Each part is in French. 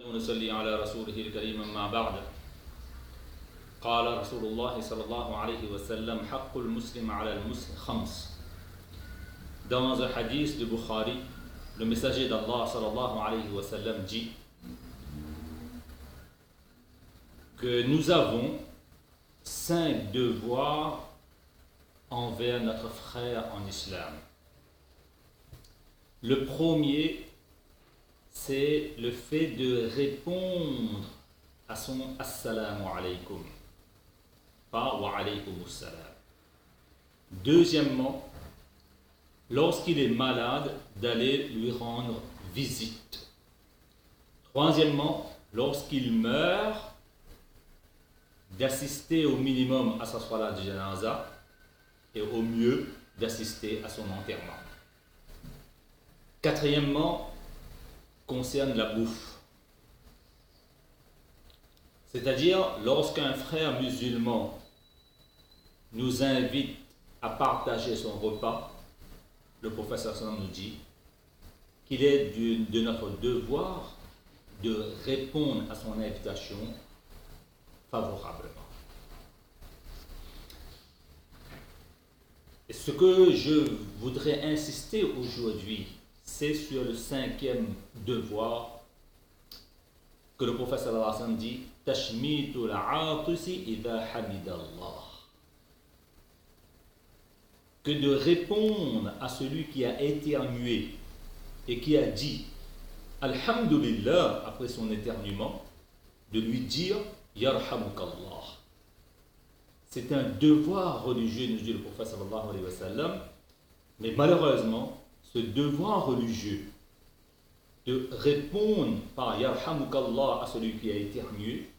ونصلي على رسوله الكريم أما بعد قال رسول الله صلى الله عليه وسلم حق المسلم على المسلم خمس. Dans un hadith de Bukhari, le messager d'Allah sallallahu alayhi wa sallam dit que nous avons 5 devoirs envers notre frère en islam. Le premier, c'est le fait de répondre à son assalamu alaykum, pas wa alaykum assalam. Deuxièmement, lorsqu'il est malade, d'aller lui rendre visite. Troisièmement, lorsqu'il meurt, d'assister au minimum à sa salat de janaza et au mieux d'assister à son enterrement. Quatrièmement, concerne la bouffe. C'est-à-dire, lorsqu'un frère musulman nous invite à partager son repas, le prophète sallallahu nous dit qu'il est de notre devoir de répondre à son invitation favorablement. Et ce que je voudrais insister aujourd'hui, c'est sur le 5e devoir que le prophète sallallahu alayhi wa sallam dit Tashmitul aatisi idha hamidallah. Que de répondre à celui qui a éternué et qui a dit Alhamdulillah après son éternuement, de lui dire Yarhamukallah. C'est un devoir religieux, nous dit le prophète sallallahu alayhi wa sallam, mais malheureusement, ce devoir religieux de répondre par Yarhamukallah à celui qui a éternué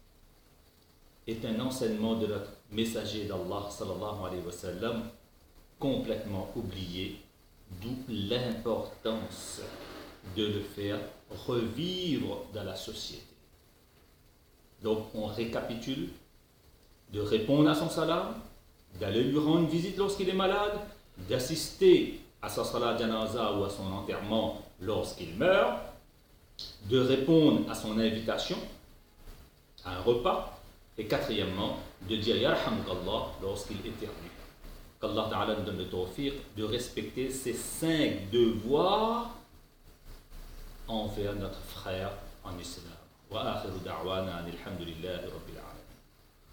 est un enseignement de notre messager d'Allah sallallahu alayhi wa sallam complètement oublié, d'où l'importance de le faire revivre dans la société. Donc on récapitule, de répondre à son salam, d'aller lui rendre visite lorsqu'il est malade, d'assister à sa salat janaza ou à son enterrement lorsqu'il meurt, de répondre à son invitation à un repas, et quatrièmement, de dire Yarhamukallah lorsqu'il éternue. Qu'Allah Ta'ala nous donne le tawfiq de respecter ces 5 devoirs envers notre frère en islam. Wa akhiru da'wana alhamdulillahi rabbil alamin.